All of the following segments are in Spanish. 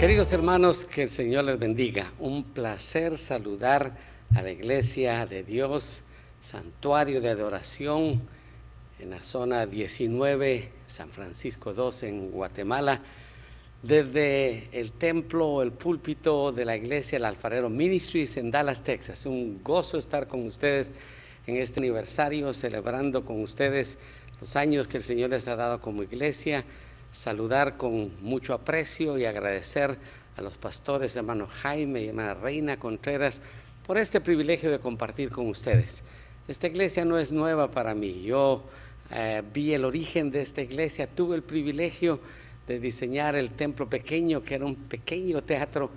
Queridos hermanos, que el Señor les bendiga. Un placer saludar a la Iglesia de Dios, Santuario de Adoración, en la zona 19, San Francisco 2, en Guatemala, desde el templo, el púlpito de la Iglesia El Alfarero Ministries en Dallas, Texas. Un gozo estar con ustedes en este aniversario, celebrando con ustedes los años que el Señor les ha dado como iglesia. Saludar con mucho aprecio y agradecer a los pastores, hermano Jaime y hermana Reina Contreras, por este privilegio de compartir con ustedes. Esta iglesia no es nueva para mí. Yo vi el origen de esta iglesia, tuve el privilegio de diseñar el templo pequeño, que era un pequeño teatro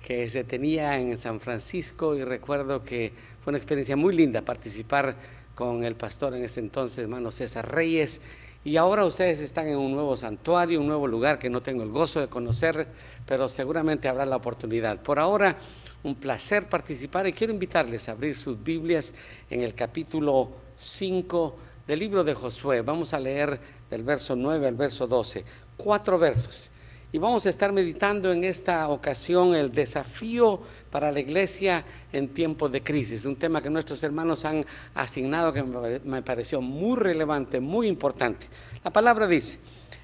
que se tenía en San Francisco, y recuerdo que fue una experiencia muy linda participar con el pastor en ese entonces, hermano César Reyes. Y ahora ustedes están en un nuevo santuario, un nuevo lugar que no tengo el gozo de conocer, pero seguramente habrá la oportunidad. Por ahora, un placer participar, y quiero invitarles a abrir sus Biblias en el capítulo 5 del libro de Josué. Vamos a leer del verso 9 al verso 12, 4 versos. Y vamos a estar meditando en esta ocasión el desafío para la iglesia en tiempos de crisis, un tema que nuestros hermanos han asignado, que me pareció muy relevante, muy importante. La palabra dice: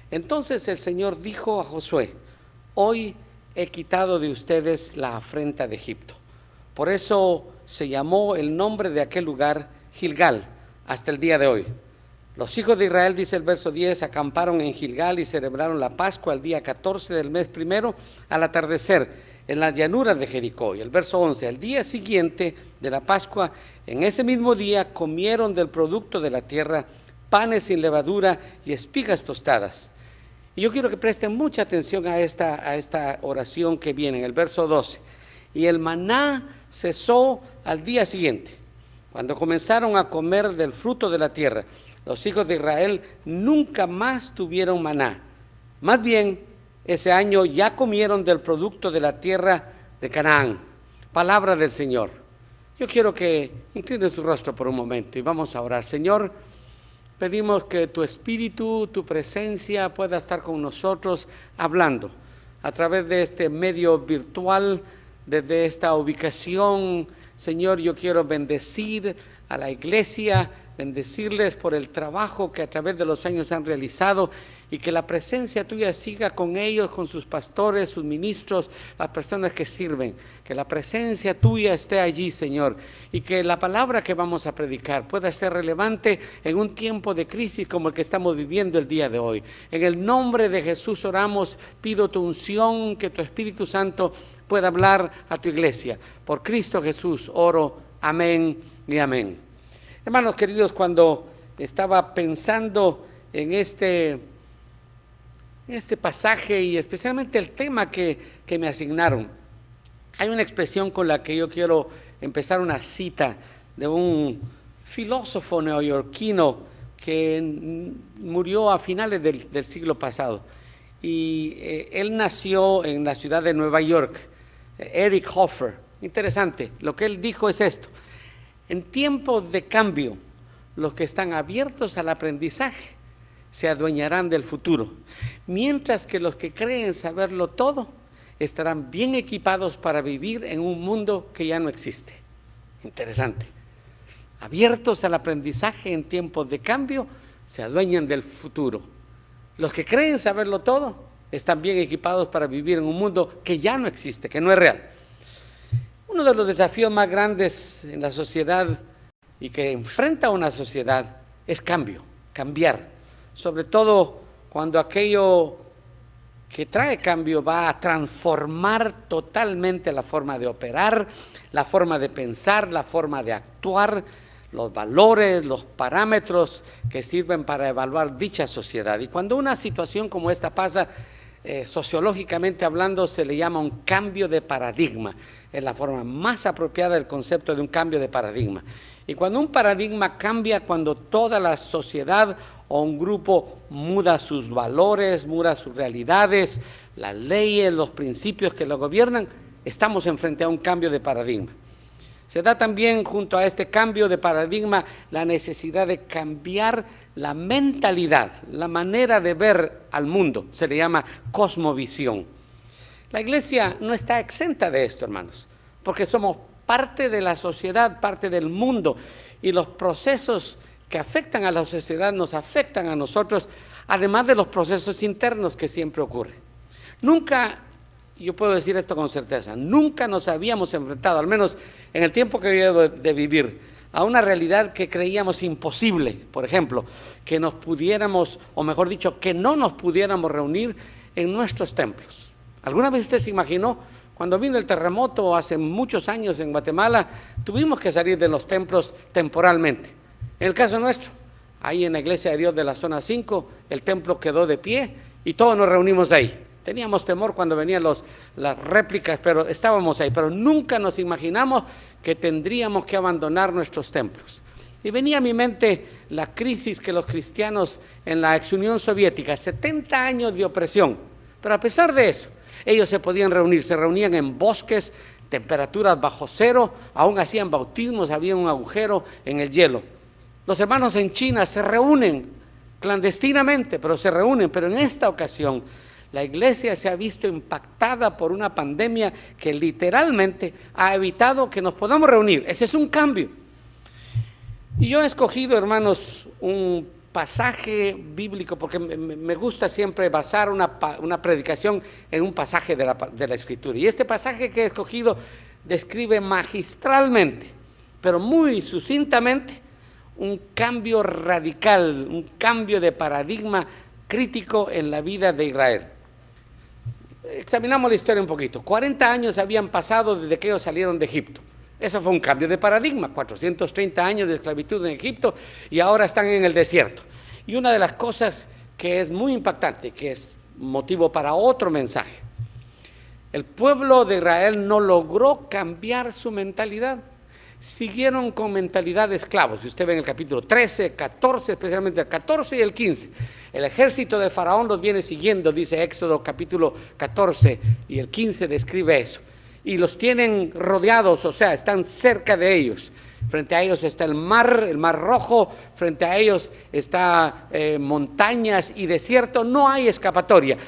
entonces el Señor dijo a Josué: hoy he quitado de ustedes la afrenta de Egipto. Por eso se llamó el nombre de aquel lugar Gilgal hasta el día de hoy. Los hijos de Israel, dice el verso 10, acamparon en Gilgal y celebraron la Pascua el día 14 del mes primero al atardecer en las llanuras de Jericó. Y el verso 11, al día siguiente de la Pascua, en ese mismo día comieron del producto de la tierra, panes sin levadura y espigas tostadas. Y yo quiero que presten mucha atención a esta oración que viene en el verso 12. Y el maná cesó al día siguiente, cuando comenzaron a comer del fruto de la tierra. Los hijos de Israel nunca más tuvieron maná. Más bien, ese año ya comieron del producto de la tierra de Canaán. Palabra del Señor. Yo quiero que incline su rostro por un momento y vamos a orar. Señor, pedimos que tu espíritu, tu presencia pueda estar con nosotros hablando a través de este medio virtual, desde esta ubicación. Señor, yo quiero bendecir a la iglesia, bendecirles por el trabajo que a través de los años han realizado, y que la presencia tuya siga con ellos, con sus pastores, sus ministros, las personas que sirven. Que la presencia tuya esté allí, Señor, y que la palabra que vamos a predicar pueda ser relevante en un tiempo de crisis como el que estamos viviendo el día de hoy. En el nombre de Jesús oramos, pido tu unción, que tu Espíritu Santo pueda hablar a tu iglesia. Por Cristo Jesús oro, amén y amén. Hermanos queridos, cuando estaba pensando en este pasaje y especialmente el tema que me asignaron, hay una expresión con la que yo quiero empezar, una cita de un filósofo neoyorquino que murió a finales del siglo pasado. Y él nació en la ciudad de Nueva York, Eric Hoffer. Interesante, lo que él dijo es esto: en tiempos de cambio, los que están abiertos al aprendizaje se adueñarán del futuro, mientras que los que creen saberlo todo estarán bien equipados para vivir en un mundo que ya no existe. Interesante. Abiertos al aprendizaje en tiempos de cambio, se adueñan del futuro. Los que creen saberlo todo están bien equipados para vivir en un mundo que ya no existe, que no es real. Uno de los desafíos más grandes en la sociedad y que enfrenta una sociedad es cambiar, sobre todo cuando aquello que trae cambio va a transformar totalmente la forma de operar, la forma de pensar, la forma de actuar, los valores, los parámetros que sirven para evaluar dicha sociedad. Y cuando una situación como esta pasa, sociológicamente hablando, se le llama un cambio de paradigma. Es la forma más apropiada del concepto de un cambio de paradigma. Y cuando un paradigma cambia, cuando toda la sociedad o un grupo muda sus valores, muda sus realidades, las leyes, los principios que lo gobiernan, estamos enfrente a un cambio de paradigma. Se da también junto a este cambio de paradigma la necesidad de cambiar la mentalidad, la manera de ver al mundo. Se le llama cosmovisión. La iglesia no está exenta de esto, hermanos, porque somos parte de la sociedad, parte del mundo, y los procesos que afectan a la sociedad nos afectan a nosotros, además de los procesos internos que siempre ocurren. Nunca, yo puedo decir esto con certeza, nunca nos habíamos enfrentado, al menos en el tiempo que llevo de vivir, a una realidad que creíamos imposible. Por ejemplo, que nos pudiéramos, o mejor dicho, que no nos pudiéramos reunir en nuestros templos. ¿Alguna vez usted se imaginó? Cuando vino el terremoto hace muchos años en Guatemala, tuvimos que salir de los templos temporalmente. En el caso nuestro, ahí en la Iglesia de Dios de la zona 5, el templo quedó de pie y todos nos reunimos ahí. Teníamos temor cuando venían las réplicas, pero estábamos ahí. Pero nunca nos imaginamos que tendríamos que abandonar nuestros templos. Y venía a mi mente la crisis que los cristianos en la ex Unión Soviética, 70 años de opresión, pero a pesar de eso, ellos se podían reunir, se reunían en bosques, temperaturas bajo cero, aún hacían bautismos, había un agujero en el hielo. Los hermanos en China se reúnen clandestinamente, pero se reúnen. Pero en esta ocasión, la iglesia se ha visto impactada por una pandemia que literalmente ha evitado que nos podamos reunir. Ese es un cambio. Y yo he escogido, hermanos, un pasaje bíblico, porque me gusta siempre basar una predicación en un pasaje de la Escritura. Y este pasaje que he escogido describe magistralmente, pero muy sucintamente, un cambio radical, un cambio de paradigma crítico en la vida de Israel. Examinamos la historia un poquito. 40 años habían pasado desde que ellos salieron de Egipto. Eso fue un cambio de paradigma, 430 años de esclavitud en Egipto y ahora están en el desierto. Y una de las cosas que es muy impactante, que es motivo para otro mensaje, el pueblo de Israel no logró cambiar su mentalidad. Siguieron con mentalidad de esclavos. Si usted ve en el capítulo 13, 14, especialmente el 14 y el 15, el ejército de Faraón los viene siguiendo, dice Éxodo capítulo 14, y el 15 describe eso. Y los tienen rodeados, o sea, están cerca de ellos. Frente a ellos está el mar Rojo, frente a ellos está montañas y desierto, no hay escapatoria.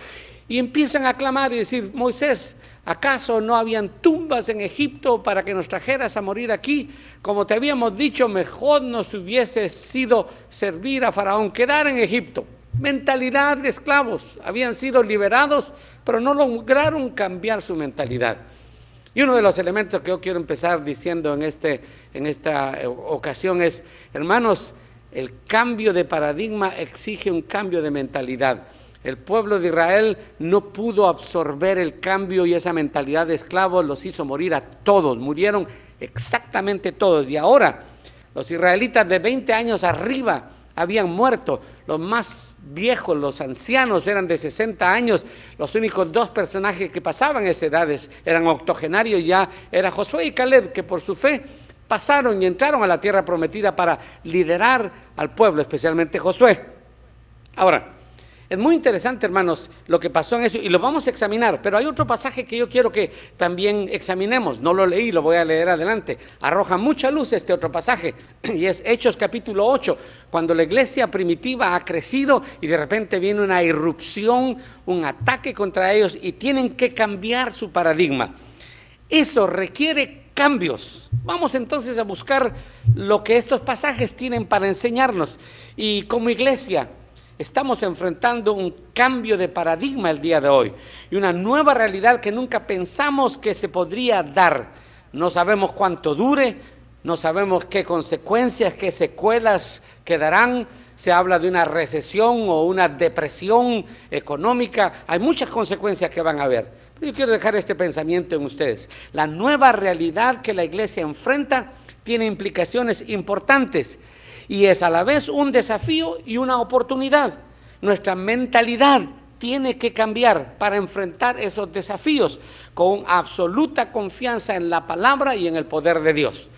Y empiezan a clamar y decir: Moisés, ¿acaso no habían tumbas en Egipto para que nos trajeras a morir aquí? Como te habíamos dicho, mejor nos hubiese sido servir a Faraón, quedar en Egipto. Mentalidad de esclavos, habían sido liberados, pero no lograron cambiar su mentalidad. Y uno de los elementos que yo quiero empezar diciendo en esta ocasión es, hermanos, el cambio de paradigma exige un cambio de mentalidad. El pueblo de Israel no pudo absorber el cambio y esa mentalidad de esclavos los hizo morir a todos, murieron exactamente todos. Y ahora los israelitas de 20 años arriba habían muerto, los más viejos, los ancianos eran de 60 años, los únicos dos personajes que pasaban esas edades eran octogenarios, ya era Josué y Caleb, que por su fe pasaron y entraron a la tierra prometida para liderar al pueblo, especialmente Josué. Ahora, es muy interesante, hermanos, lo que pasó en eso, y lo vamos a examinar, pero hay otro pasaje que yo quiero que también examinemos. No lo leí, lo voy a leer adelante. Arroja mucha luz este otro pasaje, y es Hechos capítulo 8, cuando la iglesia primitiva ha crecido y de repente viene una irrupción, un ataque contra ellos, y tienen que cambiar su paradigma. Eso requiere cambios. Vamos entonces a buscar lo que estos pasajes tienen para enseñarnos, y como iglesia estamos enfrentando un cambio de paradigma el día de hoy y una nueva realidad que nunca pensamos que se podría dar. No sabemos cuánto dure, no sabemos qué consecuencias, qué secuelas quedarán. Se habla de una recesión o una depresión económica. Hay muchas consecuencias que van a haber. Yo quiero dejar este pensamiento en ustedes. La nueva realidad que la iglesia enfrenta tiene implicaciones importantes y es a la vez un desafío y una oportunidad. Nuestra mentalidad tiene que cambiar para enfrentar esos desafíos con absoluta confianza en la palabra y en el poder de Dios.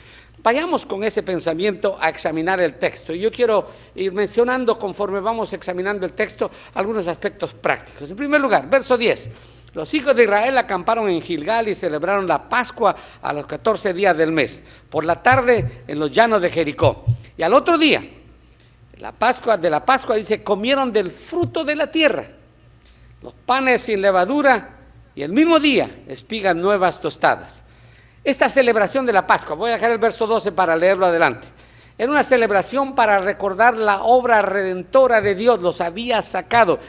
Vayamos con ese pensamiento a examinar el texto. Yo quiero ir mencionando, conforme vamos examinando el texto, algunos aspectos prácticos. En primer lugar, verso 10. Los hijos de Israel acamparon en Gilgal y celebraron la Pascua a los 14 días del mes, por la tarde en los llanos de Jericó. Y al otro día, de la Pascua dice, comieron del fruto de la tierra, los panes sin levadura y el mismo día espigas nuevas tostadas. Esta celebración de la Pascua, voy a dejar el verso 12 para leerlo adelante. Era una celebración para recordar la obra redentora de Dios, los había sacado.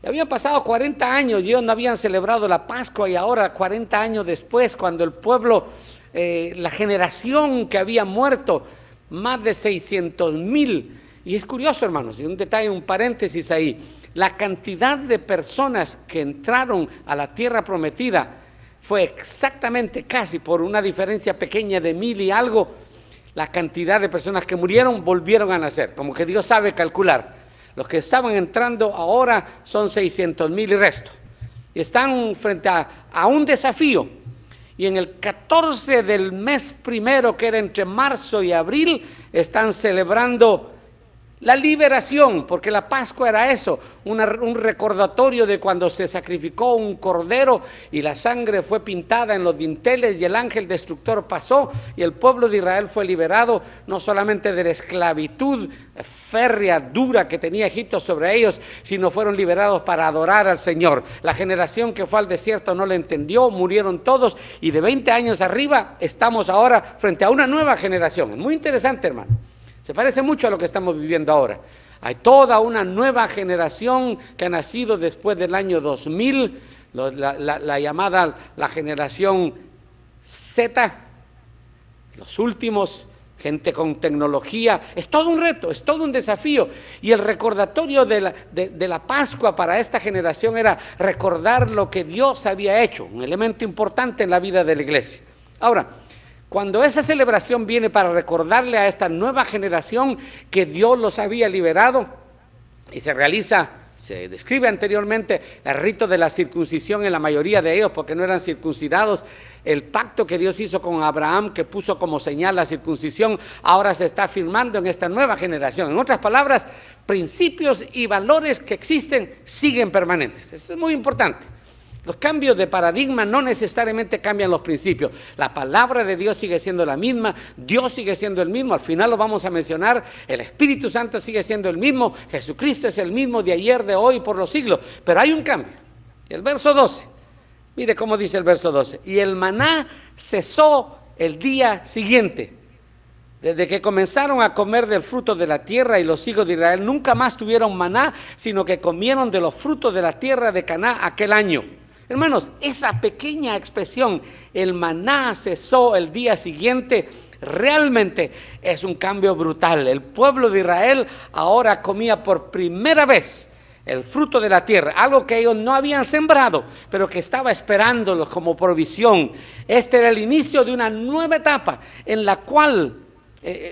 Habían pasado 40 años y ellos no habían celebrado la Pascua, y ahora 40 años después, cuando el pueblo, la generación que había muerto, más de 600,000, y es curioso, hermanos, y un detalle, un paréntesis ahí, la cantidad de personas que entraron a la tierra prometida fue exactamente, casi por una diferencia pequeña de 1,000 y algo, la cantidad de personas que murieron volvieron a nacer, como que Dios sabe calcular. Los que estaban entrando ahora son 600,000 y resto. Y están frente a un desafío. Y en el 14 del mes primero, que era entre marzo y abril, están celebrando la liberación, porque la Pascua era eso, un recordatorio de cuando se sacrificó un cordero y la sangre fue pintada en los dinteles y el ángel destructor pasó y el pueblo de Israel fue liberado no solamente de la esclavitud férrea, dura que tenía Egipto sobre ellos, sino fueron liberados para adorar al Señor. La generación que fue al desierto no le entendió, murieron todos, y de 20 años arriba estamos ahora frente a una nueva generación. Es muy interesante, hermano. Se parece mucho a lo que estamos viviendo ahora. Hay toda una nueva generación que ha nacido después del año 2000, la llamada la generación Z, los últimos, gente con tecnología. Es todo un reto, es todo un desafío. Y el recordatorio de la Pascua para esta generación era recordar lo que Dios había hecho, un elemento importante en la vida de la iglesia. Ahora, cuando esa celebración viene para recordarle a esta nueva generación que Dios los había liberado, y se realiza, se describe anteriormente el rito de la circuncisión en la mayoría de ellos, porque no eran circuncidados, el pacto que Dios hizo con Abraham, que puso como señal la circuncisión, ahora se está firmando en esta nueva generación. En otras palabras, principios y valores que existen siguen permanentes. Eso es muy importante. Los cambios de paradigma no necesariamente cambian los principios. La palabra de Dios sigue siendo la misma, Dios sigue siendo el mismo, al final lo vamos a mencionar, el Espíritu Santo sigue siendo el mismo, Jesucristo es el mismo de ayer, de hoy, por los siglos, pero hay un cambio. El verso 12, mire cómo dice el verso 12, y el maná cesó el día siguiente. Desde que comenzaron a comer del fruto de la tierra, y los hijos de Israel nunca más tuvieron maná, sino que comieron de los frutos de la tierra de Canaán aquel año. Hermanos, esa pequeña expresión, el maná cesó el día siguiente, realmente es un cambio brutal. El pueblo de Israel ahora comía por primera vez el fruto de la tierra, algo que ellos no habían sembrado, pero que estaba esperándolos como provisión. Este era el inicio de una nueva etapa en la cual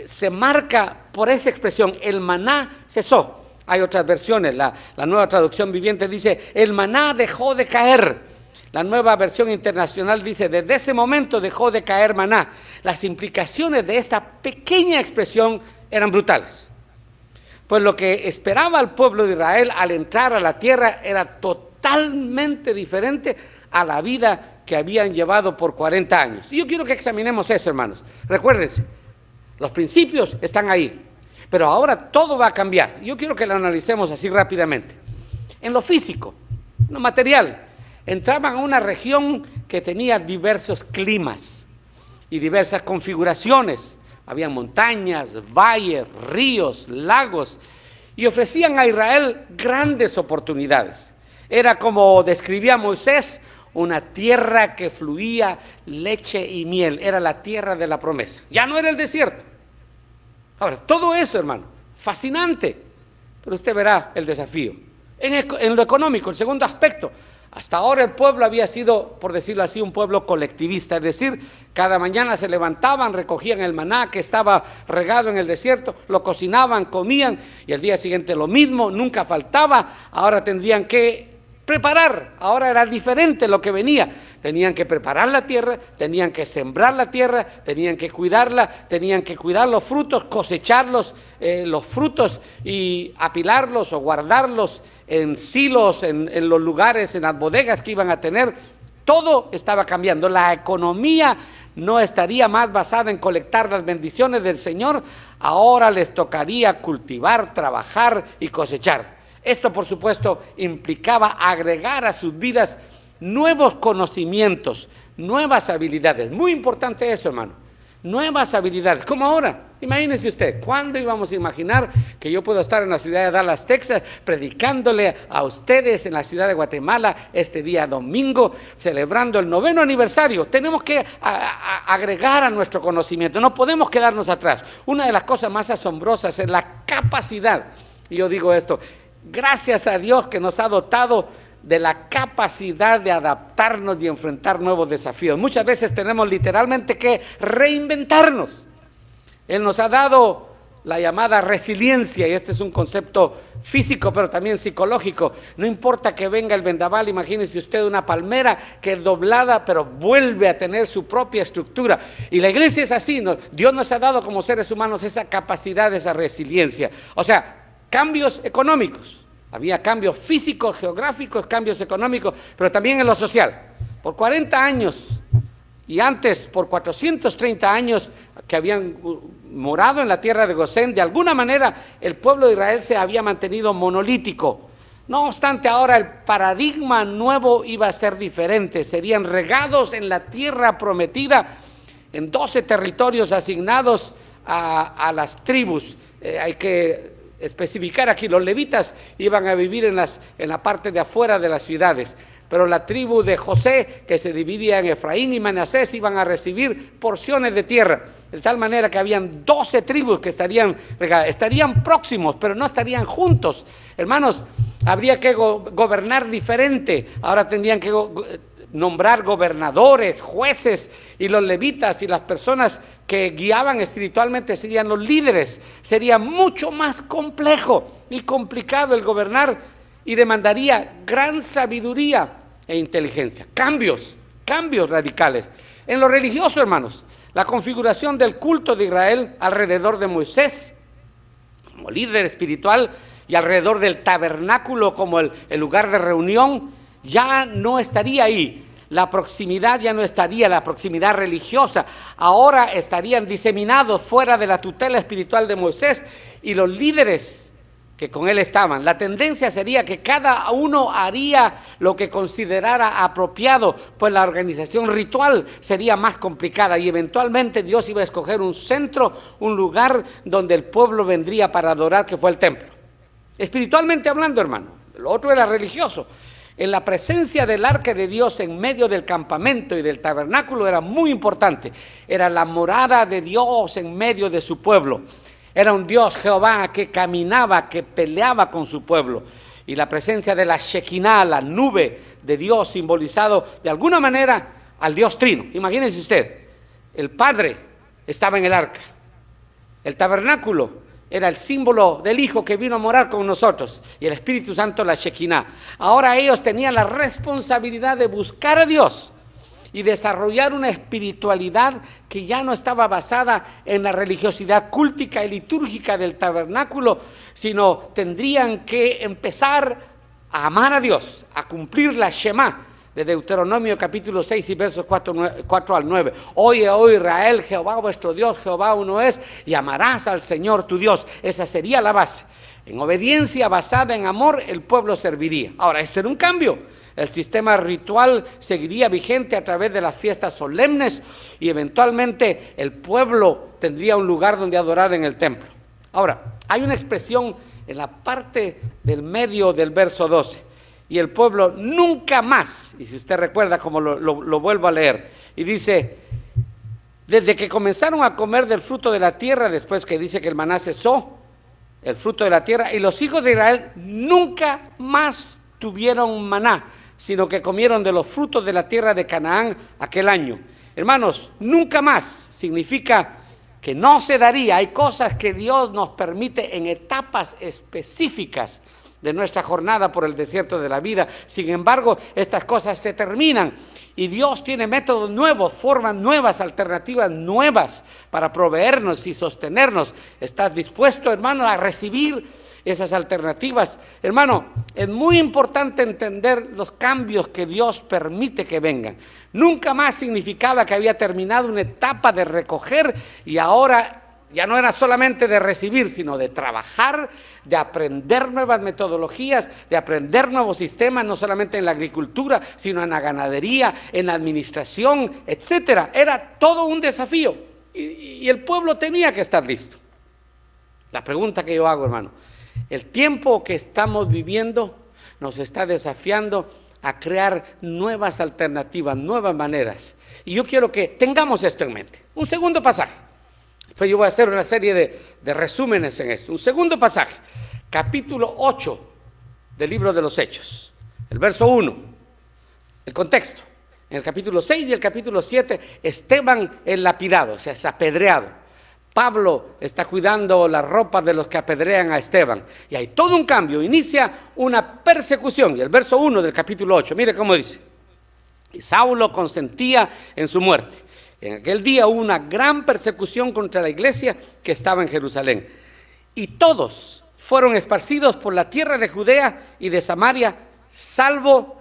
se marca por esa expresión, el maná cesó. Hay otras versiones, la Nueva Traducción Viviente dice, el maná dejó de caer. La Nueva Versión Internacional dice, desde ese momento dejó de caer maná. Las implicaciones de esta pequeña expresión eran brutales. Pues lo que esperaba el pueblo de Israel al entrar a la tierra era totalmente diferente a la vida que habían llevado por 40 años. Y yo quiero que examinemos eso, hermanos. Recuérdense, los principios están ahí. Pero ahora todo va a cambiar. Yo quiero que lo analicemos así rápidamente. En lo físico, en lo material, entraban a una región que tenía diversos climas y diversas configuraciones. Había montañas, valles, ríos, lagos, y ofrecían a Israel grandes oportunidades. Era como describía Moisés, una tierra que fluía leche y miel. Era la tierra de la promesa. Ya no era el desierto. Ahora, todo eso, hermano, fascinante, pero usted verá el desafío. En lo económico, el segundo aspecto, hasta ahora el pueblo había sido, por decirlo así, un pueblo colectivista, es decir, cada mañana se levantaban, recogían el maná que estaba regado en el desierto, lo cocinaban, comían, y al día siguiente lo mismo, nunca faltaba. Ahora tendrían que preparar, ahora era diferente lo que venía. Tenían que preparar la tierra, tenían que sembrar la tierra, tenían que cuidarla, tenían que cuidar los frutos, cosecharlos, los frutos, y apilarlos o guardarlos en silos, en los lugares, en las bodegas que iban a tener. Todo estaba cambiando. La economía no estaría más basada en colectar las bendiciones del Señor. Ahora les tocaría cultivar, trabajar y cosechar. Esto, por supuesto, implicaba agregar a sus vidas nuevos conocimientos, nuevas habilidades. Muy importante eso, hermano. Nuevas habilidades, como ahora. Imagínense usted, ¿cuándo íbamos a imaginar que yo puedo estar en la ciudad de Dallas, Texas, predicándole a ustedes en la ciudad de Guatemala este día domingo, celebrando el 9º aniversario? Tenemos que agregar a nuestro conocimiento, no podemos quedarnos atrás. Una de las cosas más asombrosas es la capacidad, y yo digo esto, gracias a Dios que nos ha dotado de la capacidad de adaptarnos y enfrentar nuevos desafíos. Muchas veces tenemos literalmente que reinventarnos. Él nos ha dado la llamada resiliencia, y este es un concepto físico, pero también psicológico. No importa que venga el vendaval, imagínese usted una palmera que es doblada, pero vuelve a tener su propia estructura. Y la iglesia es así, ¿no? Dios nos ha dado como seres humanos esa capacidad, esa resiliencia. O sea, cambios económicos. Había cambios físicos, geográficos, cambios económicos, pero también en lo social. Por 40 años y antes por 430 años que habían morado en la tierra de Gosén, de alguna manera el pueblo de Israel se había mantenido monolítico. No obstante, ahora el paradigma nuevo iba a ser diferente. Serían regados en la tierra prometida, en 12 territorios asignados a las tribus. Hay que especificar aquí, los levitas iban a vivir en la parte de afuera de las ciudades, pero la tribu de José, que se dividía en Efraín y Manasés, iban a recibir porciones de tierra, de tal manera que habían 12 tribus que estarían próximos, pero no estarían juntos. Hermanos, habría que gobernar diferente. Ahora tendrían que nombrar gobernadores, jueces, y los levitas y las personas que guiaban espiritualmente serían los líderes. Sería mucho más complejo y complicado el gobernar, y demandaría gran sabiduría e inteligencia. Cambios radicales. En lo religioso, hermanos, la configuración del culto de Israel alrededor de Moisés como líder espiritual y alrededor del tabernáculo como el lugar de reunión ya no estaría ahí. La proximidad ya no estaría, la proximidad religiosa. Ahora estarían diseminados fuera de la tutela espiritual de Moisés y los líderes que con él estaban. La tendencia sería que cada uno haría lo que considerara apropiado, pues la organización ritual sería más complicada, y eventualmente Dios iba a escoger un centro, un lugar donde el pueblo vendría para adorar, que fue el templo. Espiritualmente hablando, hermano, lo otro era religioso. En la presencia del arca de Dios en medio del campamento y del tabernáculo era muy importante. Era la morada de Dios en medio de su pueblo. Era un Dios Jehová que caminaba, que peleaba con su pueblo. Y la presencia de la Shekinah, la nube de Dios, simbolizado de alguna manera al Dios Trino. Imagínense usted, el Padre estaba en el arca. El tabernáculo era el símbolo del Hijo que vino a morar con nosotros, y el Espíritu Santo la Shekinah. Ahora ellos tenían la responsabilidad de buscar a Dios y desarrollar una espiritualidad que ya no estaba basada en la religiosidad cúltica y litúrgica del tabernáculo, sino tendrían que empezar a amar a Dios, a cumplir la Shema de Deuteronomio capítulo 6 y versos 4 al 9. Oye, oh Israel, Jehová vuestro Dios, Jehová uno es, y amarás al Señor tu Dios. Esa sería la base. En obediencia basada en amor, el pueblo serviría. Ahora, esto era un cambio. El sistema ritual seguiría vigente a través de las fiestas solemnes, y eventualmente el pueblo tendría un lugar donde adorar en el templo. Ahora, hay una expresión en la parte del medio del verso 12. Y el pueblo nunca más, y si usted recuerda como lo vuelvo a leer, y dice, desde que comenzaron a comer del fruto de la tierra, después que dice que el maná cesó, el fruto de la tierra, y los hijos de Israel nunca más tuvieron maná, sino que comieron de los frutos de la tierra de Canaán aquel año. Hermanos, nunca más significa que no se daría. Hay cosas que Dios nos permite en etapas específicas de nuestra jornada por el desierto de la vida. Sin embargo, estas cosas se terminan, y Dios tiene métodos nuevos, formas nuevas, alternativas nuevas para proveernos y sostenernos. ¿Estás dispuesto, hermano, a recibir esas alternativas? Hermano, es muy importante entender los cambios que Dios permite que vengan. Nunca más significaba que había terminado una etapa de recoger y ahora ya no era solamente de recibir, sino de trabajar, de aprender nuevas metodologías, de aprender nuevos sistemas, no solamente en la agricultura, sino en la ganadería, en la administración, etcétera. Era todo un desafío y el pueblo tenía que estar listo. La pregunta que yo hago, hermano, el tiempo que estamos viviendo nos está desafiando a crear nuevas alternativas, nuevas maneras. Y yo quiero que tengamos esto en mente. Un segundo pasaje. Después yo voy a hacer una serie de resúmenes en esto. Un segundo pasaje, capítulo 8 del libro de los Hechos, el verso 1, el contexto. En el capítulo 6 y el capítulo 7, Esteban es lapidado, o sea, es apedreado. Pablo está cuidando la ropa de los que apedrean a Esteban. Y hay todo un cambio, inicia una persecución. Y el verso 1 del capítulo 8, mire cómo dice. Y Saulo consentía en su muerte. En aquel día hubo una gran persecución contra la iglesia que estaba en Jerusalén. Y todos fueron esparcidos por la tierra de Judea y de Samaria, salvo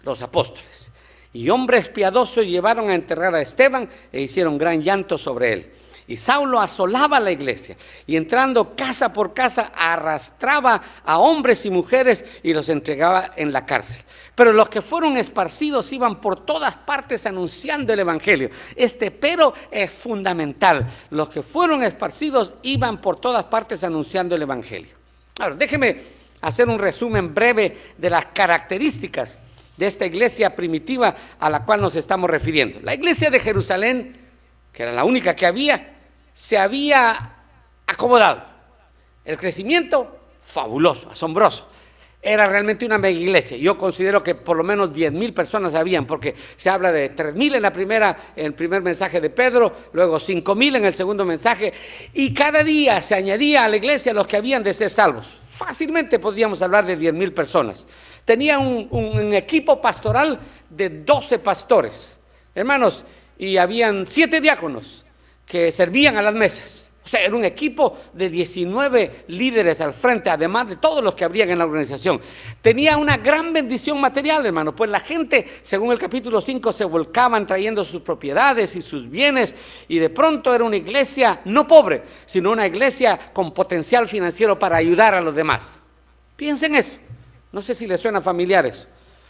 los apóstoles. Y hombres piadosos llevaron a enterrar a Esteban e hicieron gran llanto sobre él. Y Saulo asolaba la iglesia y entrando casa por casa arrastraba a hombres y mujeres y los entregaba en la cárcel. Pero los que fueron esparcidos iban por todas partes anunciando el evangelio. Este pero es fundamental. Los que fueron esparcidos iban por todas partes anunciando el evangelio. Ahora, déjeme hacer un resumen breve de las características de esta iglesia primitiva a la cual nos estamos refiriendo. La iglesia de Jerusalén, que era la única que había, se había acomodado. El crecimiento, fabuloso, asombroso. Era realmente una mega iglesia. Yo considero que por lo menos 10,000 personas habían, porque se habla de 3,000 en el primer mensaje de Pedro, luego 5,000 en el segundo mensaje, y cada día se añadía a la iglesia los que habían de ser salvos. Fácilmente podríamos hablar de 10,000 personas. Tenía un equipo pastoral de 12 pastores, hermanos, y habían 7 diáconos que servían a las mesas. O sea, era un equipo de 19 líderes al frente, además de todos los que habrían en la organización. Tenía una gran bendición material, hermano, pues la gente, según el capítulo 5, se volcaban trayendo sus propiedades y sus bienes, y de pronto era una iglesia no pobre, sino una iglesia con potencial financiero para ayudar a los demás. Piensen eso. No sé si les suena familiar eso.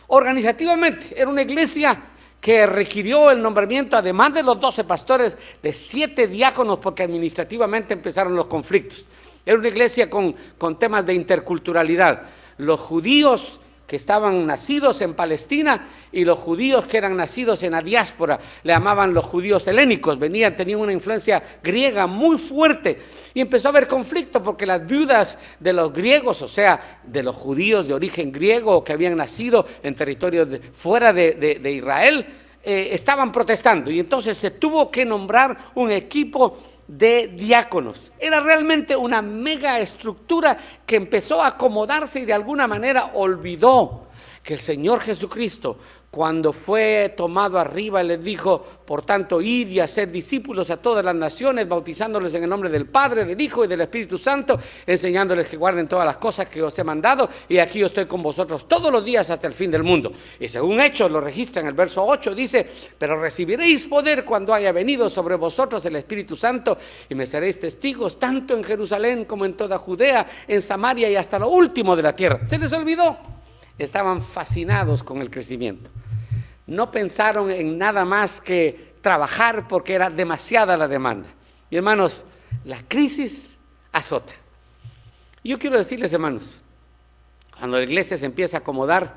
Organizativamente, era una iglesia que requirió el nombramiento, además de los 12 pastores, de 7 diáconos, porque administrativamente empezaron los conflictos. Era una iglesia con temas de interculturalidad. Los judíos que estaban nacidos en Palestina y los judíos que eran nacidos en la diáspora, le llamaban los judíos helénicos, tenían una influencia griega muy fuerte, y empezó a haber conflicto porque las viudas de los griegos, o sea, de los judíos de origen griego que habían nacido en territorios fuera de Israel, estaban protestando, y entonces se tuvo que nombrar un equipo de diáconos. Era realmente una mega estructura que empezó a acomodarse y de alguna manera olvidó que el Señor Jesucristo, cuando fue tomado arriba, les dijo: por tanto, id y haced discípulos a todas las naciones, bautizándoles en el nombre del Padre, del Hijo y del Espíritu Santo, enseñándoles que guarden todas las cosas que os he mandado, y aquí yo estoy con vosotros todos los días hasta el fin del mundo. Y según Hechos lo registra en el verso 8, dice: pero recibiréis poder cuando haya venido sobre vosotros el Espíritu Santo, y me seréis testigos tanto en Jerusalén como en toda Judea, en Samaria y hasta lo último de la tierra. Se les olvidó. Estaban fascinados con el crecimiento. No pensaron en nada más que trabajar porque era demasiada la demanda. Y hermanos, la crisis azota. Yo quiero decirles, hermanos, cuando la iglesia se empieza a acomodar,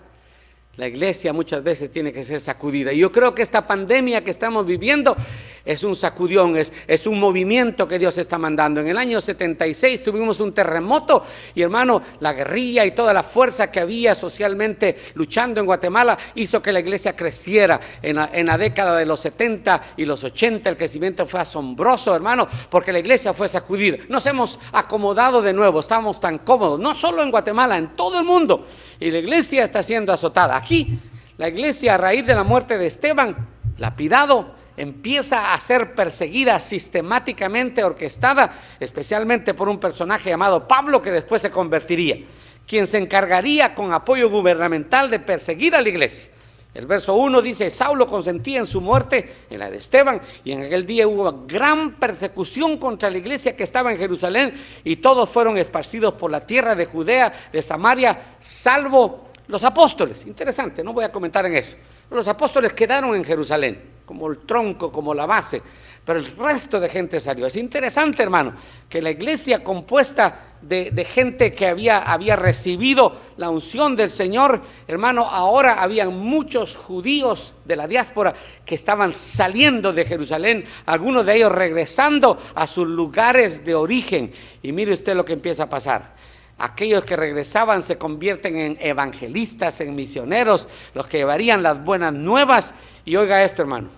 la iglesia muchas veces tiene que ser sacudida. Y yo creo que esta pandemia que estamos viviendo es un sacudión, es un movimiento que Dios está mandando. En el año 76 tuvimos un terremoto y, hermano, la guerrilla y toda la fuerza que había socialmente luchando en Guatemala hizo que la iglesia creciera. En la década de los 70 y los 80 el crecimiento fue asombroso, hermano, porque la iglesia fue sacudida. Nos hemos acomodado de nuevo, estamos tan cómodos, no solo en Guatemala, en todo el mundo. Y la iglesia está siendo azotada. Aquí, la iglesia, a raíz de la muerte de Esteban, lapidado, empieza a ser perseguida sistemáticamente, orquestada, especialmente por un personaje llamado Pablo, que después se convertiría, quien se encargaría con apoyo gubernamental de perseguir a la iglesia. El verso 1 dice: Saulo consentía en su muerte, en la de Esteban, y en aquel día hubo gran persecución contra la iglesia que estaba en Jerusalén, y todos fueron esparcidos por la tierra de Judea, de Samaria, salvo los apóstoles. Interesante, no voy a comentar en eso. Los apóstoles quedaron en Jerusalén, como el tronco, como la base, pero el resto de gente salió. Es interesante, hermano, que la iglesia compuesta de gente que había recibido la unción del Señor, hermano, ahora habían muchos judíos de la diáspora que estaban saliendo de Jerusalén, algunos de ellos regresando a sus lugares de origen. Y mire usted lo que empieza a pasar. Aquellos que regresaban se convierten en evangelistas, en misioneros, los que llevarían las buenas nuevas. Y oiga esto, hermano,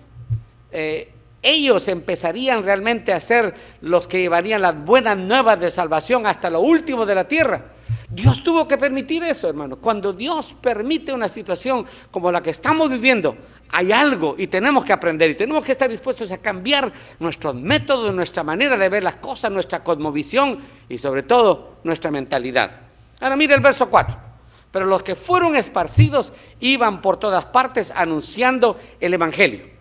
ellos empezarían realmente a ser los que llevarían las buenas nuevas de salvación hasta lo último de la tierra. Dios tuvo que permitir eso, hermano. Cuando Dios permite una situación como la que estamos viviendo, hay algo y tenemos que aprender y tenemos que estar dispuestos a cambiar nuestros métodos, nuestra manera de ver las cosas, nuestra cosmovisión y sobre todo nuestra mentalidad. Ahora mire el verso 4. Pero los que fueron esparcidos iban por todas partes anunciando el evangelio.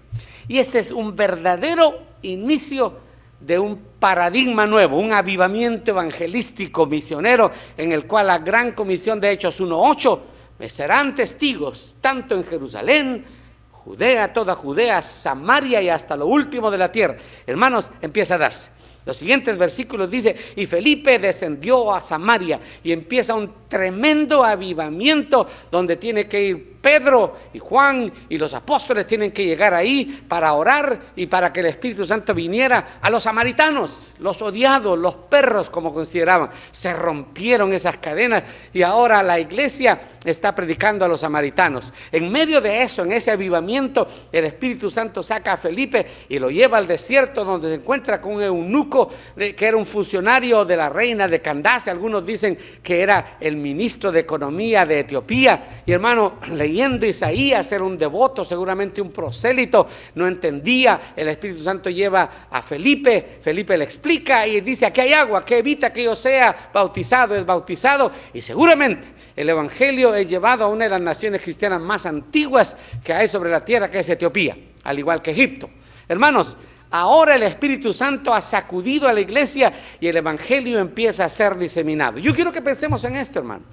Y este es un verdadero inicio de un paradigma nuevo, un avivamiento evangelístico misionero, en el cual la gran comisión de Hechos 1:8 me serán testigos tanto en Jerusalén, Judea, toda Judea, Samaria y hasta lo último de la tierra. Hermanos, empieza a darse. Los siguientes versículos dice: y Felipe descendió a Samaria, y empieza un tremendo avivamiento donde tiene que ir Pedro y Juan y los apóstoles tienen que llegar ahí para orar y para que el Espíritu Santo viniera a los samaritanos, los odiados, los perros como consideraban. Se rompieron esas cadenas y ahora la iglesia está predicando a los samaritanos. En medio de eso, en ese avivamiento, el Espíritu Santo saca a Felipe y lo lleva al desierto, donde se encuentra con un eunuco que era un funcionario de la reina de Candace. Algunos dicen que era el ministro de Economía de Etiopía. Y hermano, leyendo Isaías, era un devoto, seguramente un prosélito, no entendía. El Espíritu Santo lleva a Felipe, Felipe le explica y dice: aquí hay agua, que evita que yo sea bautizado, es bautizado. Y seguramente el evangelio es llevado a una de las naciones cristianas más antiguas que hay sobre la tierra, que es Etiopía, al igual que Egipto. Hermanos, ahora el Espíritu Santo ha sacudido a la iglesia y el evangelio empieza a ser diseminado. Yo quiero que pensemos en esto, hermano.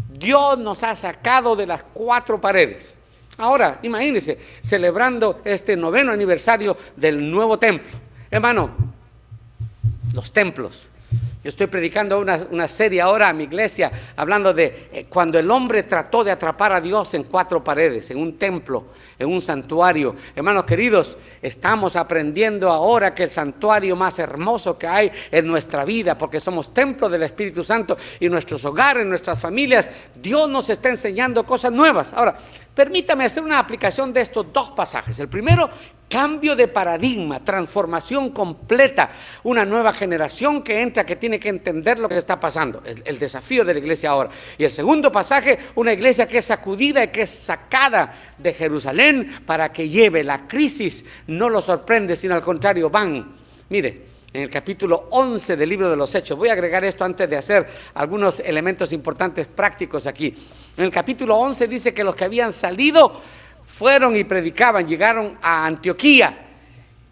Dios nos ha sacado de las 4 paredes. Ahora, imagínense, celebrando este 9º aniversario del nuevo templo. Hermano, los templos. Yo estoy predicando una serie ahora a mi iglesia, hablando de cuando el hombre trató de atrapar a Dios en 4 paredes, en un templo, en un santuario. Hermanos queridos, estamos aprendiendo ahora que el santuario más hermoso que hay es nuestra vida, porque somos templo del Espíritu Santo y nuestros hogares, nuestras familias. Dios nos está enseñando cosas nuevas. Ahora, permítame hacer una aplicación de estos 2 pasajes. El primero, cambio de paradigma, transformación completa, una nueva generación que entra, que tiene que entender lo que está pasando, el desafío de la iglesia ahora. Y el segundo pasaje, una iglesia que es sacudida y que es sacada de Jerusalén para que lleve la crisis. No lo sorprende, sino al contrario, van. Mire, en el capítulo 11 del libro de los Hechos, voy a agregar esto antes de hacer algunos elementos importantes prácticos aquí. En el capítulo 11 dice que los que habían salido fueron y predicaban, llegaron a Antioquía,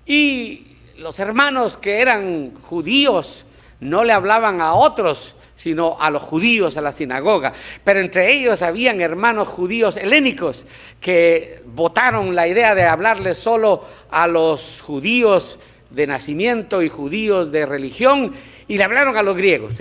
y los hermanos que eran judíos no le hablaban a otros, sino a los judíos, a la sinagoga. Pero entre ellos habían hermanos judíos helénicos que votaron la idea de hablarle solo a los judíos de nacimiento y judíos de religión, y le hablaron a los griegos.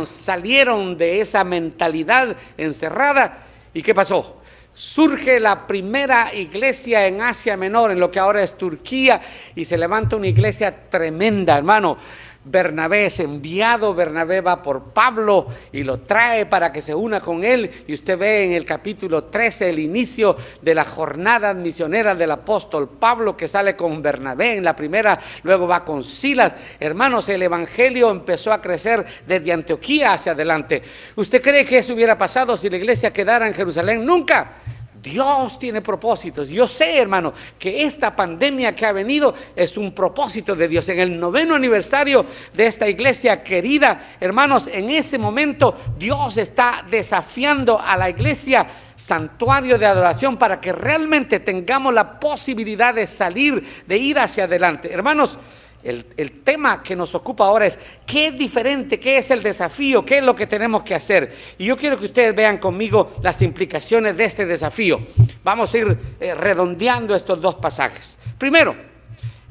Salieron de esa mentalidad encerrada. ¿Y qué pasó? Surge la primera iglesia en Asia Menor, en lo que ahora es Turquía, y se levanta una iglesia tremenda, hermano. Bernabé es enviado, Bernabé va por Pablo y lo trae para que se una con él, y usted ve en el capítulo 13 el inicio de la jornada misionera del apóstol Pablo, que sale con Bernabé en la primera, luego va con Silas. Hermanos, el evangelio empezó a crecer desde Antioquía hacia adelante. ¿Usted cree que eso hubiera pasado si la iglesia quedara en Jerusalén? Nunca. Dios tiene propósitos. Yo sé, hermano, que esta pandemia que ha venido es un propósito de Dios. En el 9º aniversario de esta iglesia querida, hermanos, en ese momento Dios está desafiando a la iglesia santuario de adoración para que realmente tengamos la posibilidad de salir, de ir hacia adelante. Hermanos, el tema que nos ocupa ahora es qué es diferente, qué es el desafío, qué es lo que tenemos que hacer. Y yo quiero que ustedes vean conmigo las implicaciones de este desafío. Vamos a ir redondeando estos dos pasajes. Primero,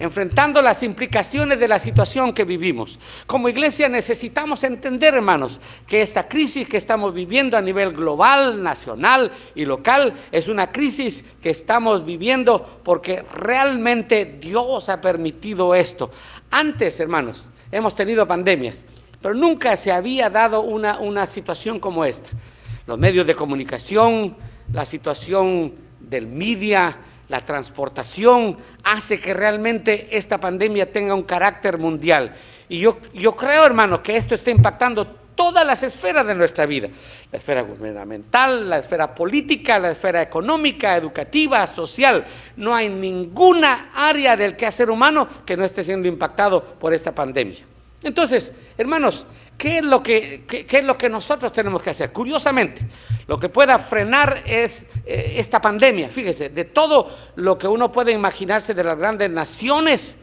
enfrentando las implicaciones de la situación que vivimos. Como iglesia necesitamos entender, hermanos, que esta crisis que estamos viviendo a nivel global, nacional y local es una crisis que estamos viviendo porque realmente Dios ha permitido esto. Antes, hermanos, hemos tenido pandemias, pero nunca se había dado una situación como esta. Los medios de comunicación, la situación del media, la transportación hace que realmente esta pandemia tenga un carácter mundial. Y yo creo, hermanos, que esto está impactando todas las esferas de nuestra vida. La esfera gubernamental, la esfera política, la esfera económica, educativa, social. No hay ninguna área del quehacer humano que no esté siendo impactado por esta pandemia. Entonces, hermanos, ¿qué es lo que nosotros tenemos que hacer? Curiosamente, lo que pueda frenar es esta pandemia. Fíjese, de todo lo que uno puede imaginarse de las grandes naciones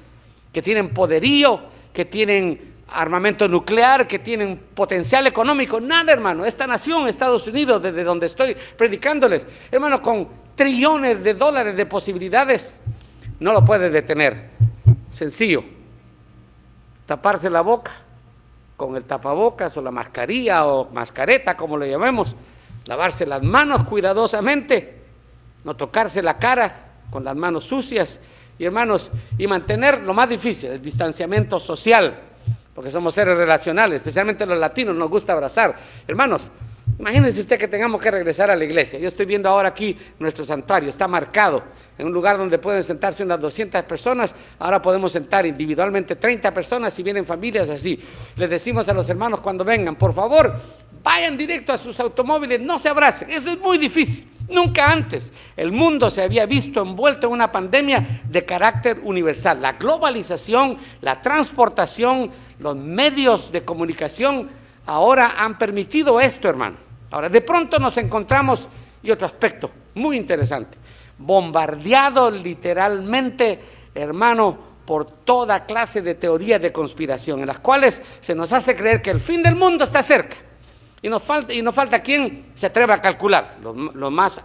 que tienen poderío, que tienen armamento nuclear, que tienen potencial económico, nada, hermano. Esta nación, Estados Unidos, desde donde estoy predicándoles, hermano, con trillones de dólares de posibilidades, no lo puede detener. Sencillo, taparse la boca con el tapabocas o la mascarilla o mascareta, como le llamemos, lavarse las manos cuidadosamente, no tocarse la cara con las manos sucias, y hermanos, y mantener lo más difícil, el distanciamiento social, porque somos seres relacionales, especialmente los latinos nos gusta abrazar. Hermanos, imagínense usted que tengamos que regresar a la iglesia. Yo estoy viendo ahora aquí nuestro santuario, está marcado en un lugar donde pueden sentarse unas 200 personas, ahora podemos sentar individualmente 30 personas si vienen familias así. Les decimos a los hermanos cuando vengan, por favor, vayan directo a sus automóviles, no se abracen. Eso es muy difícil. Nunca antes el mundo se había visto envuelto en una pandemia de carácter universal. La globalización, la transportación, los medios de comunicación ahora han permitido esto, hermano. Ahora, de pronto nos encontramos, y otro aspecto muy interesante, bombardeados literalmente, hermano, por toda clase de teorías de conspiración, en las cuales se nos hace creer que el fin del mundo está cerca. Y nos falta quien se atreva a calcular. Los más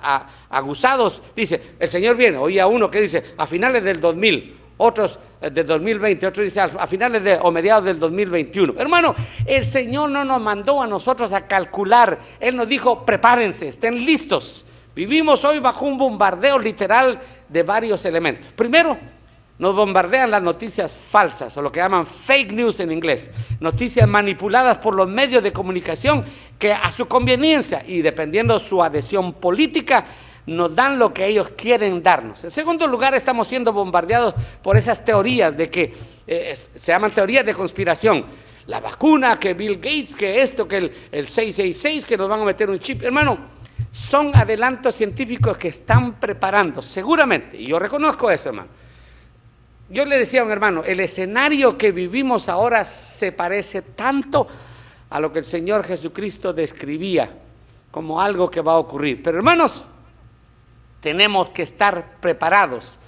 aguzados dice, el Señor viene. Oía uno que dice, a finales del 2000, otros del 2020, otros dicen a finales o mediados del 2021. Hermano, el Señor no nos mandó a nosotros a calcular. Él nos dijo, prepárense, estén listos. Vivimos hoy bajo un bombardeo literal de varios elementos. Primero, nos bombardean las noticias falsas, o lo que llaman fake news en inglés, noticias manipuladas por los medios de comunicación que a su conveniencia y dependiendo su adhesión política, nos dan lo que ellos quieren darnos. En segundo lugar, estamos siendo bombardeados por esas teorías de que se llaman teorías de conspiración. La vacuna, que Bill Gates, que esto, que el 666, que nos van a meter un chip. Hermano, son adelantos científicos que están preparando, seguramente, y yo reconozco eso, hermano. Yo le decía a un hermano, el escenario que vivimos ahora se parece tanto a lo que el Señor Jesucristo describía como algo que va a ocurrir. Pero hermanos, tenemos que estar preparados.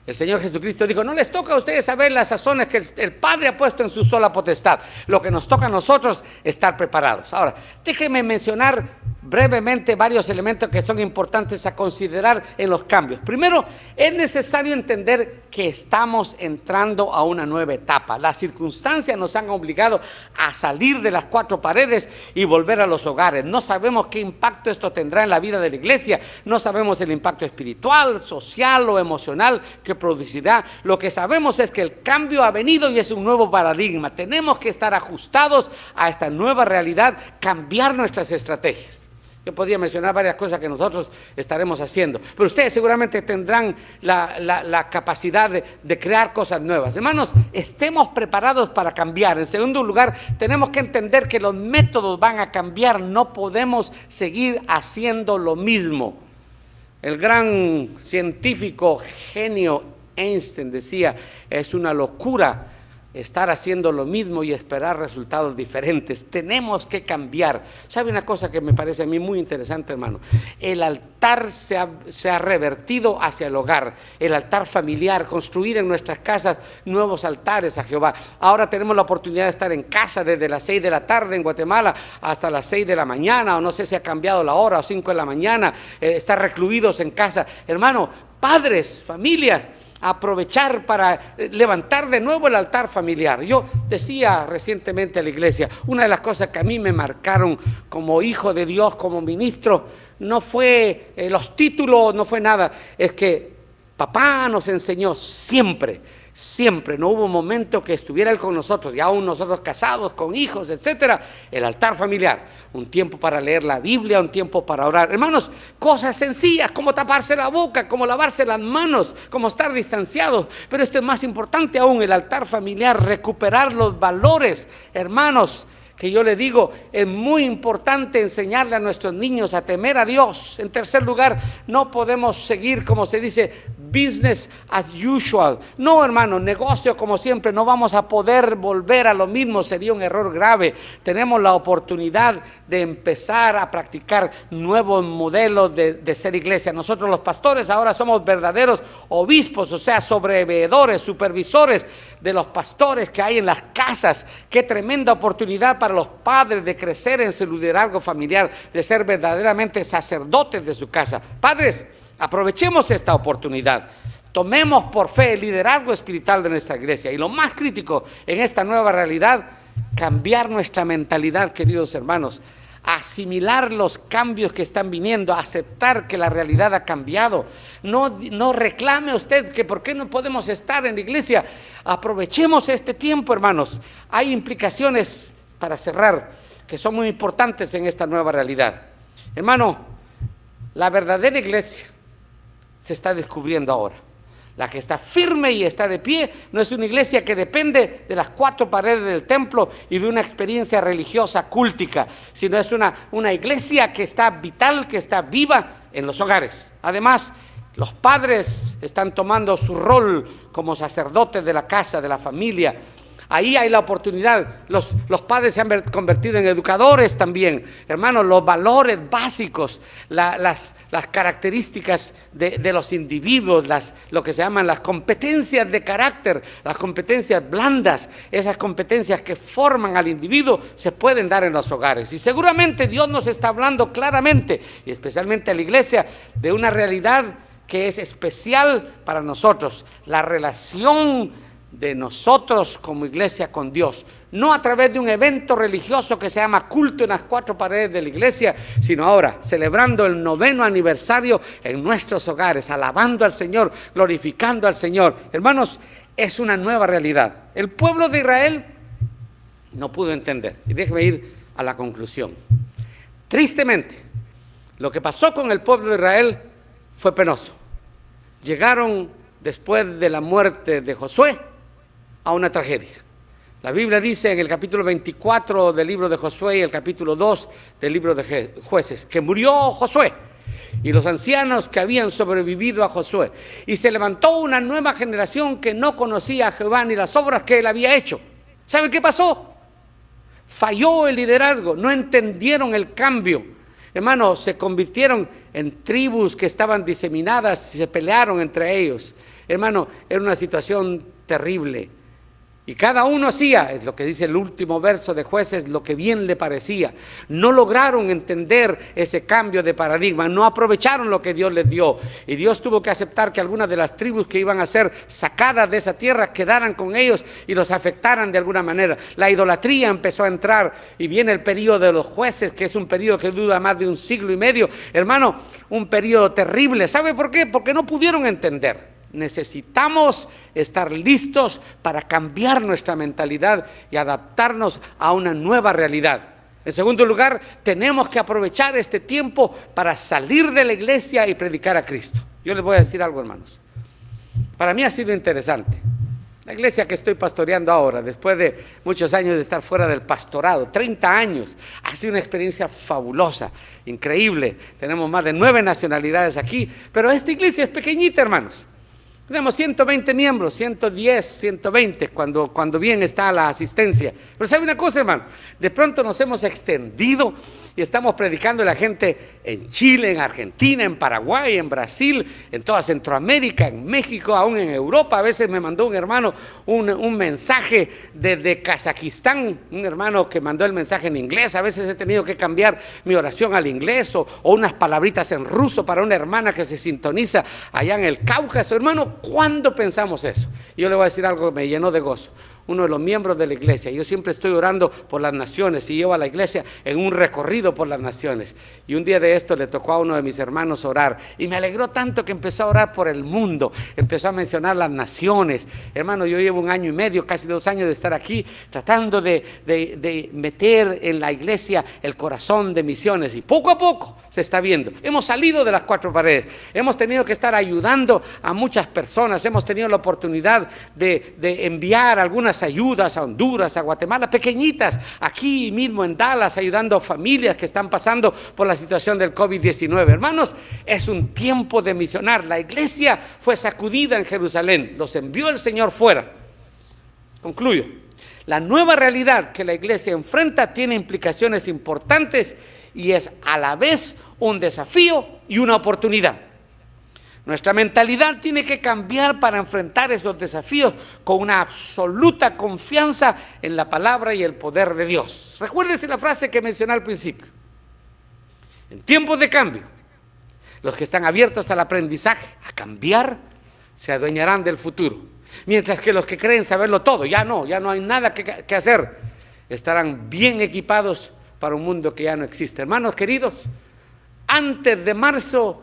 El Señor Jesucristo dijo, no les toca a ustedes saber las sazones que el Padre ha puesto en su sola potestad. Lo que nos toca a nosotros es estar preparados. Ahora, déjenme mencionar brevemente varios elementos que son importantes a considerar en los cambios. Primero, es necesario entender que estamos entrando a una nueva etapa. Las circunstancias nos han obligado a salir de las cuatro paredes y volver a los hogares. No sabemos qué impacto esto tendrá en la vida de la iglesia, no sabemos el impacto espiritual, social o emocional que producirá. Lo que sabemos es que el cambio ha venido y es un nuevo paradigma. Tenemos que estar ajustados a esta nueva realidad, cambiar nuestras estrategias. Yo podría mencionar varias cosas que nosotros estaremos haciendo, pero ustedes seguramente tendrán la capacidad de crear cosas nuevas. Hermanos, estemos preparados para cambiar. En segundo lugar, tenemos que entender que los métodos van a cambiar. No podemos seguir haciendo lo mismo. El gran científico genio Einstein decía, es una locura estar haciendo lo mismo y esperar resultados diferentes. Tenemos que cambiar. ¿Sabe una cosa que me parece a mí muy interesante, hermano? El altar se ha revertido hacia el hogar, el altar familiar, construir en nuestras casas nuevos altares a Jehová. Ahora tenemos la oportunidad de estar en casa desde las 6 de la tarde en Guatemala hasta las 6 de la mañana, o no sé si ha cambiado la hora, o 5 de la mañana, estar recluidos en casa. Hermano, padres, familias, aprovechar para levantar de nuevo el altar familiar. Yo decía recientemente a la iglesia, una de las cosas que a mí me marcaron como hijo de Dios, como ministro, no fue los títulos, no fue nada, es que papá nos enseñó siempre, no hubo un momento que estuviera él con nosotros, y aún nosotros casados, con hijos, etcétera, el altar familiar, un tiempo para leer la Biblia, un tiempo para orar. Hermanos, cosas sencillas como taparse la boca, como lavarse las manos, como estar distanciados, pero esto es más importante aún, el altar familiar, recuperar los valores, hermanos, que yo le digo, es muy importante enseñarle a nuestros niños a temer a Dios. En tercer lugar, no podemos seguir, como se dice, business as usual. No, hermano, negocio como siempre, no vamos a poder volver a lo mismo, sería un error grave. Tenemos la oportunidad de empezar a practicar nuevos modelos de ser iglesia. Nosotros los pastores ahora somos verdaderos obispos, o sea, sobreveedores, supervisores de los pastores que hay en las casas. Qué tremenda oportunidad para los padres de crecer en su liderazgo familiar, de ser verdaderamente sacerdotes de su casa. Padres, aprovechemos esta oportunidad. Tomemos por fe el liderazgo espiritual de nuestra iglesia. Y lo más crítico en esta nueva realidad, cambiar nuestra mentalidad, queridos hermanos. Asimilar los cambios que están viniendo, aceptar que la realidad ha cambiado. No reclame usted que por qué no podemos estar en la iglesia. Aprovechemos este tiempo, hermanos. Hay implicaciones, para cerrar, que son muy importantes en esta nueva realidad. Hermano, la verdadera iglesia se está descubriendo ahora. La que está firme y está de pie no es una iglesia que depende de las 4 paredes del templo y de una experiencia religiosa cúltica, sino es una iglesia que está vital, que está viva en los hogares. Además, los padres están tomando su rol como sacerdotes de la casa, de la familia. Ahí hay la oportunidad. Los padres se han convertido en educadores también. Hermanos, los valores básicos, las características de los individuos, lo que se llaman las competencias de carácter, las competencias blandas, esas competencias que forman al individuo, se pueden dar en los hogares. Y seguramente Dios nos está hablando claramente, y especialmente a la iglesia, de una realidad que es especial para nosotros, la relación de nosotros como iglesia con Dios, no a través de un evento religioso que se llama culto en las 4 paredes de la iglesia, sino ahora celebrando el 9º aniversario en nuestros hogares, alabando al Señor, glorificando al Señor. Hermanos, es una nueva realidad. El pueblo de Israel no pudo entender, y déjeme ir a la conclusión. Tristemente, lo que pasó con el pueblo de Israel fue penoso. Llegaron después de la muerte de Josué a una tragedia. La Biblia dice en el capítulo 24 del libro de Josué y el capítulo 2 del libro de Jueces, que murió Josué y los ancianos que habían sobrevivido a Josué, y se levantó una nueva generación que no conocía a Jehová ni las obras que él había hecho. ¿Saben qué pasó? Falló el liderazgo, no entendieron el cambio. Hermanos, se convirtieron en tribus que estaban diseminadas y se pelearon entre ellos. Hermano, era una situación terrible. Y cada uno hacía, es lo que dice el último verso de Jueces, lo que bien le parecía. No lograron entender ese cambio de paradigma, no aprovecharon lo que Dios les dio. Y Dios tuvo que aceptar que algunas de las tribus que iban a ser sacadas de esa tierra quedaran con ellos y los afectaran de alguna manera. La idolatría empezó a entrar y viene el periodo de los jueces, que es un periodo que dura más de 1 siglo y medio. Hermano, un periodo terrible. ¿Sabe por qué? Porque no pudieron entender. Necesitamos estar listos para cambiar nuestra mentalidad y adaptarnos a una nueva realidad. En segundo lugar, tenemos que aprovechar este tiempo para salir de la iglesia y predicar a Cristo. Yo les voy a decir algo, hermanos. Para mí ha sido interesante. La iglesia que estoy pastoreando ahora, después de muchos años de estar fuera del pastorado, 30 años, ha sido una experiencia fabulosa, increíble. Tenemos más de 9 nacionalidades aquí, pero esta iglesia es pequeñita, hermanos. Tenemos 120 miembros, 110, 120 cuando bien está la asistencia. Pero ¿sabe una cosa, hermano? De pronto nos hemos extendido y estamos predicando a la gente en Chile, en Argentina, en Paraguay, en Brasil, en toda Centroamérica, en México, aún en Europa. A veces me mandó un hermano un mensaje desde Kazajistán, un hermano que mandó el mensaje en inglés. A veces he tenido que cambiar mi oración al inglés o unas palabritas en ruso para una hermana que se sintoniza allá en el Cáucaso. Hermano, ¿cuándo pensamos eso? Yo le voy a decir algo que me llenó de gozo. Uno de los miembros de la iglesia, yo siempre estoy orando por las naciones y llevo a la iglesia en un recorrido por las naciones, y un día de esto le tocó a uno de mis hermanos orar y me alegró tanto que empezó a orar por el mundo, empezó a mencionar las naciones. Hermano, yo llevo 1 año y medio, casi 2 años de estar aquí tratando de meter en la iglesia el corazón de misiones, y poco a poco se está viendo. Hemos salido de las 4 paredes, hemos tenido que estar ayudando a muchas personas, hemos tenido la oportunidad de enviar algunas ayudas a Honduras, a Guatemala, pequeñitas, aquí mismo en Dallas, ayudando a familias que están pasando por la situación del COVID-19. Hermanos, es un tiempo de misionar. La iglesia fue sacudida en Jerusalén, los envió el Señor fuera. Concluyo. La nueva realidad que la iglesia enfrenta tiene implicaciones importantes y es a la vez un desafío y una oportunidad. Nuestra mentalidad tiene que cambiar para enfrentar esos desafíos con una absoluta confianza en la palabra y el poder de Dios. Recuérdese la frase que mencioné al principio. En tiempos de cambio, los que están abiertos al aprendizaje, a cambiar, se adueñarán del futuro. Mientras que los que creen saberlo todo, ya no hay nada que hacer, estarán bien equipados para un mundo que ya no existe. Hermanos queridos, antes de marzo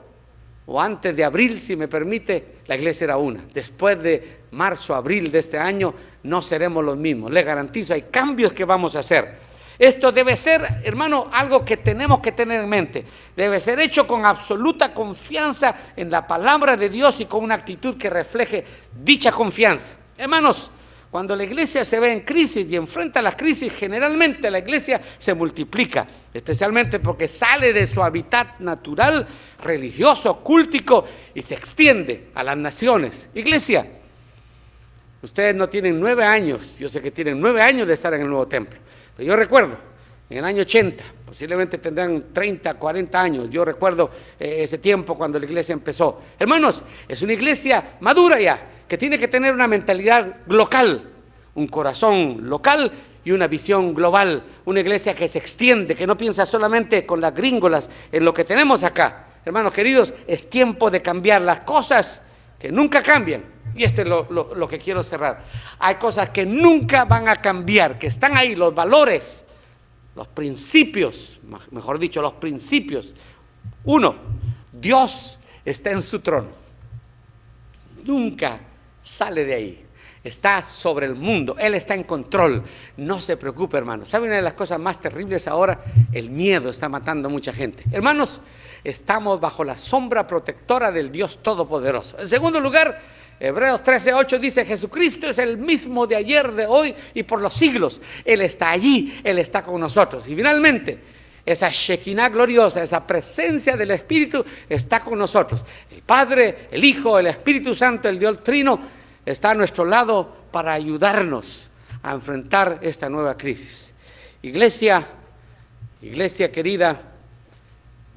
o antes de abril, si me permite, la iglesia era una. Después de marzo, abril de este año, no seremos los mismos. Les garantizo, hay cambios que vamos a hacer. Esto debe ser, hermano, algo que tenemos que tener en mente. Debe ser hecho con absoluta confianza en la palabra de Dios y con una actitud que refleje dicha confianza. Hermanos, cuando la iglesia se ve en crisis y enfrenta las crisis, generalmente la iglesia se multiplica, especialmente porque sale de su hábitat natural, religioso, cúltico, y se extiende a las naciones. Iglesia, ustedes no tienen 9 años, yo sé que tienen 9 años de estar en el nuevo templo, pero yo recuerdo, en el año 80, posiblemente tendrán 30, 40 años, yo recuerdo ese tiempo cuando la iglesia empezó. Hermanos, es una iglesia madura ya, que tiene que tener una mentalidad local, un corazón local y una visión global, una iglesia que se extiende, que no piensa solamente con las gringolas en lo que tenemos acá. Hermanos queridos, es tiempo de cambiar las cosas que nunca cambian, y esto es lo que quiero cerrar. Hay cosas que nunca van a cambiar, que están ahí, los valores, los principios, mejor dicho, los principios. 1, Dios está en su trono, nunca sale de ahí, está sobre el mundo, Él está en control. No se preocupe, hermanos. ¿Sabe una de las cosas más terribles ahora? El miedo está matando a mucha gente. Hermanos, estamos bajo la sombra protectora del Dios Todopoderoso. En segundo lugar, Hebreos 13:8 dice: Jesucristo es el mismo de ayer, de hoy y por los siglos. Él está allí, Él está con nosotros. Y finalmente, esa Shekinah gloriosa, esa presencia del Espíritu está con nosotros. El Padre, el Hijo, el Espíritu Santo, el Dios Trino, está a nuestro lado para ayudarnos a enfrentar esta nueva crisis. Iglesia querida,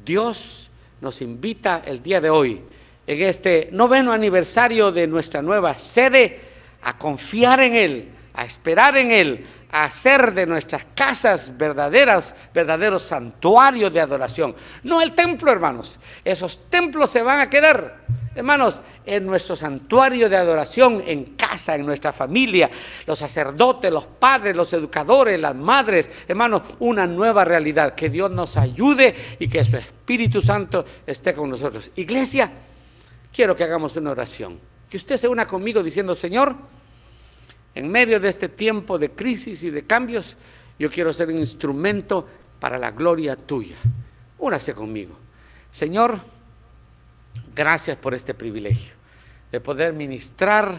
Dios nos invita el día de hoy, en este 9º aniversario de nuestra nueva sede, a confiar en Él, a esperar en Él, a hacer de nuestras casas verdaderos santuarios de adoración. No el templo, hermanos. Esos templos se van a quedar, hermanos, en nuestro santuario de adoración, en casa, en nuestra familia, los sacerdotes, los padres, los educadores, las madres, hermanos, una nueva realidad. Que Dios nos ayude y que su Espíritu Santo esté con nosotros. Iglesia, quiero que hagamos una oración. Que usted se una conmigo diciendo: Señor, en medio de este tiempo de crisis y de cambios, yo quiero ser un instrumento para la gloria tuya. Únase conmigo. Señor, gracias por este privilegio de poder ministrar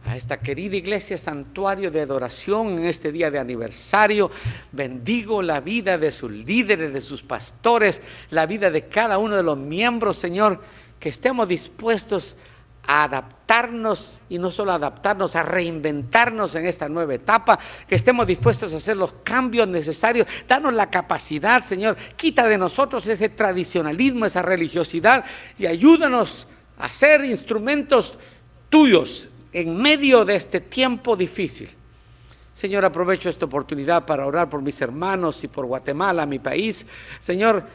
a esta querida iglesia, santuario de adoración, en este día de aniversario. Bendigo la vida de sus líderes, de sus pastores, la vida de cada uno de los miembros, Señor, que estemos dispuestos a adaptarnos, y no solo adaptarnos, a reinventarnos en esta nueva etapa, que estemos dispuestos a hacer los cambios necesarios. Danos la capacidad, Señor, quita de nosotros ese tradicionalismo, esa religiosidad, y ayúdanos a ser instrumentos tuyos en medio de este tiempo difícil. Señor, aprovecho esta oportunidad para orar por mis hermanos y por Guatemala, mi país. Señor,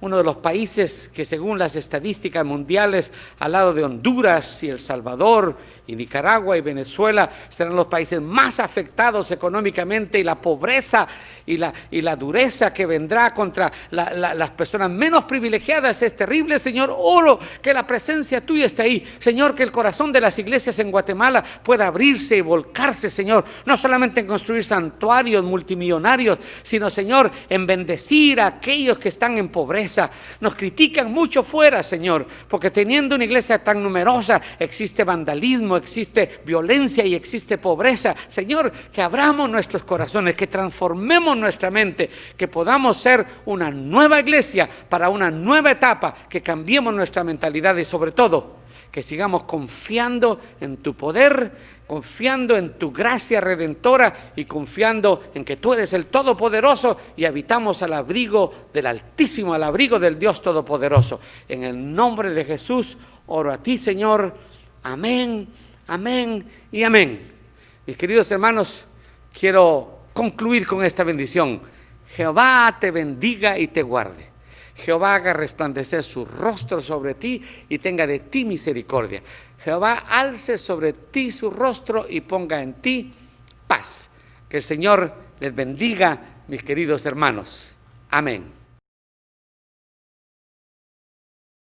uno de los países que según las estadísticas mundiales, al lado de Honduras y El Salvador y Nicaragua y Venezuela, serán los países más afectados económicamente, y la pobreza y la dureza que vendrá contra las personas menos privilegiadas es terrible. Señor, oro que la presencia tuya esté ahí. Señor, que el corazón de las iglesias en Guatemala pueda abrirse y volcarse, Señor, no solamente en construir santuarios multimillonarios, sino, Señor, en bendecir a aquellos que están en pobreza. Nos critican mucho fuera, Señor, porque teniendo una iglesia tan numerosa existe vandalismo, existe violencia y existe pobreza. Señor, que abramos nuestros corazones, que transformemos nuestra mente, que podamos ser una nueva iglesia para una nueva etapa, que cambiemos nuestra mentalidad y sobre todo que sigamos confiando en tu poder, confiando en tu gracia redentora y confiando en que tú eres el Todopoderoso y habitamos al abrigo del Altísimo, al abrigo del Dios Todopoderoso. En el nombre de Jesús oro a ti, Señor. Amén, amén y amén. Mis queridos hermanos, quiero concluir con esta bendición. Jehová te bendiga y te guarde. Jehová haga resplandecer su rostro sobre ti y tenga de ti misericordia. Jehová alce sobre ti su rostro y ponga en ti paz. Que el Señor les bendiga, mis queridos hermanos. Amén.